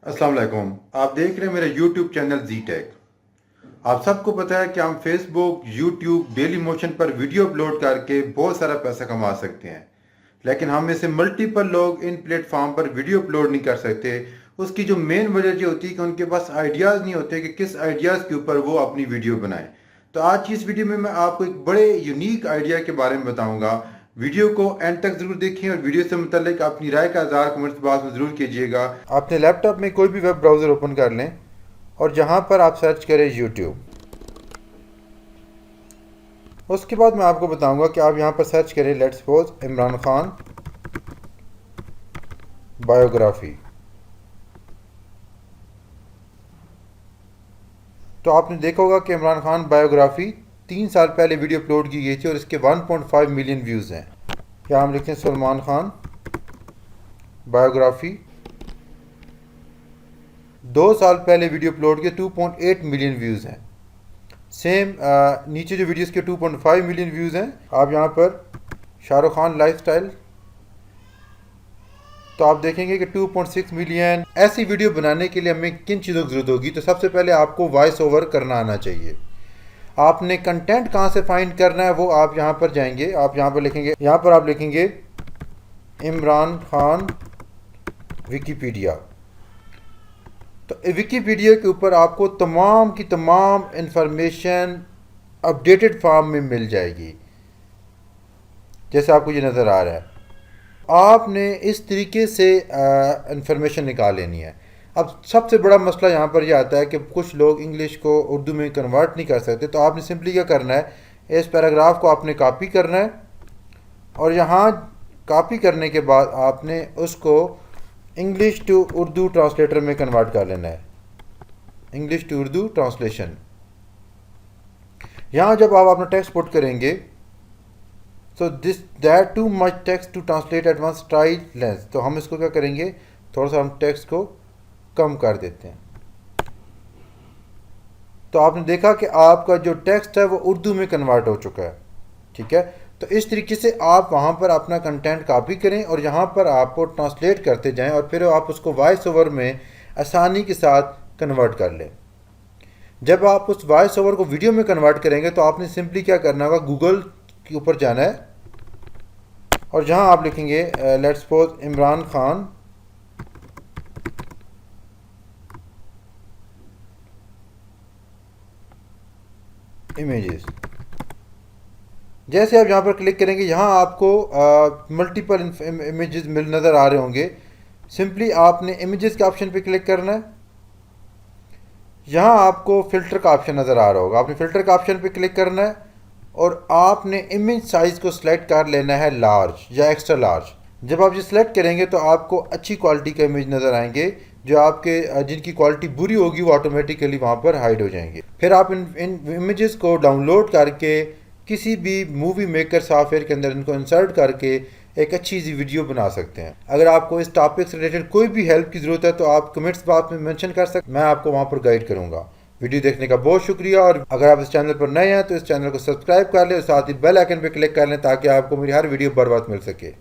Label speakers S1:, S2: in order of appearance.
S1: अस्सलाम वालेकुम। आप देख रहे हैं मेरा YouTube चैनल जी टेक। आप सबको पता है कि हम फेसबुक, YouTube, डेली मोशन पर वीडियो अपलोड करके बहुत सारा पैसा कमा सकते हैं, लेकिन हम में से मल्टीपल लोग इन प्लेटफॉर्म पर वीडियो अपलोड नहीं कर सकते। उसकी जो मेन वजह ये होती है कि उनके पास आइडियाज़ नहीं होते कि किस आइडियाज़ के ऊपर वो अपनी वीडियो बनाएं। तो आज की इस वीडियो में मैं आपको एक बड़े यूनिक आइडिया के बारे में बताऊंगा। वीडियो को एंड तक जरूर देखें और वीडियो से मुतालिक अपनी राय का इज़हार कमेंट्स बॉक्स में ज़रूर कीजिएगा। अपने लैपटॉप में कोई भी वेब ब्राउज़र ओपन कर लें और जहां पर आप सर्च करें यूट्यूब। उसके बाद मैं आपको बताऊंगा कि आप यहां पर सर्च करें let's suppose Imran Khan biography. तो आपने देखा होगा कि इमरान खान बायोग्राफी 3 साल पहले वीडियो अपलोड की गई थी और इसके 1.5 मिलियन व्यूज़ हैं। या हम लिखते हैं सलमान खान बायोग्राफी, 2 साल पहले वीडियो अपलोड किए 2.8 मिलियन व्यूज़ हैं। सेम नीचे जो वीडियोस के 2.5 मिलियन व्यूज़ हैं, आप यहाँ पर शाहरुख खान लाइफस्टाइल, तो आप देखेंगे कि 2.6 मिलियन। ऐसी वीडियो बनाने के लिए हमें किन चीज़ों की ज़रूरत होगी? तो सबसे पहले आपको वॉइस ओवर करना आना चाहिए। आपने कंटेंट कहाँ से फाइंड करना है वो आप यहाँ पर जाएंगे, आप यहाँ पर लिखेंगे, यहाँ पर आप लिखेंगे इमरान खान विकीपीडिया। तो विकीपीडिया के ऊपर आपको तमाम की तमाम इंफॉर्मेशन अपडेटेड फॉर्म में मिल जाएगी, जैसे आपको ये नज़र आ रहा है। आपने इस तरीके से इंफॉर्मेशन निकाल लेनी है। अब सबसे बड़ा मसला यहाँ पर यह आता है कि कुछ लोग इंग्लिश को उर्दू में कन्वर्ट नहीं कर सकते। तो आपने सिंपली क्या करना है, इस पैराग्राफ को आपने कॉपी करना है और यहाँ कॉपी करने के बाद आपने उसको इंग्लिश टू उर्दू ट्रांसलेटर में कन्वर्ट कर लेना है, इंग्लिश टू उर्दू ट्रांसलेशन। यहाँ जब आप अपना टेक्स्ट पुट करेंगे तो this that too much text to translate at once, try Lens. तो हम इसको क्या करेंगे, थोड़ा सा हम टेक्स्ट को कम कर देते हैं। तो आपने देखा कि आपका जो टेक्स्ट है वो उर्दू में कन्वर्ट हो चुका है। ठीक है, तो इस तरीके से आप वहाँ पर अपना कंटेंट कॉपी करें और यहाँ पर आपको ट्रांसलेट करते जाएं और फिर आप उसको वॉइस ओवर में आसानी के साथ कन्वर्ट कर लें। जब आप उस वॉइस ओवर को वीडियो में कन्वर्ट करेंगे तो आपने सिंपली क्या करना होगा, गूगल के ऊपर जाना है और जहाँ आप लिखेंगे let's suppose Imran Khan images. जैसे आप यहाँ पर क्लिक करेंगे, यहाँ आपको मल्टीपल इमेजेस मिल नज़र आ रहे होंगे। सिंपली आपने इमेजेस के ऑप्शन पे क्लिक करना है। यहाँ आपको फ़िल्टर का ऑप्शन नज़र आ रहा होगा, आपने फ़िल्टर का ऑप्शन पे क्लिक करना है और आपने इमेज साइज़ को सिलेक्ट कर लेना है लार्ज या एक्स्ट्रा लार्ज। जब आप ये सिलेक्ट करेंगे तो आपको अच्छी क्वालिटी के इमेज नज़र आएंगे। जो आपके जिनकी क्वालिटी बुरी होगी वो ऑटोमेटिकली वहाँ पर हाइड हो जाएंगे। फिर आप इन इमेजेस को डाउनलोड करके किसी भी मूवी मेकर सॉफ्टवेयर के अंदर इनको इंसर्ट करके एक अच्छी सी वीडियो बना सकते हैं। अगर आपको इस टॉपिक से रिलेटेड कोई भी हेल्प की ज़रूरत है तो आप कमेंट्स बॉक्स में मेंशन कर सकते, मैं आपको वहाँ पर गाइड करूँगा। वीडियो देखने का बहुत शुक्रिया और अगर आप इस चैनल पर नए हैं तो इस चैनल को सब्सक्राइब कर लें और साथ ही बेल आइकन पर क्लिक कर लें ताकि आपको मेरी हर वीडियो बर वक्त मिल सके।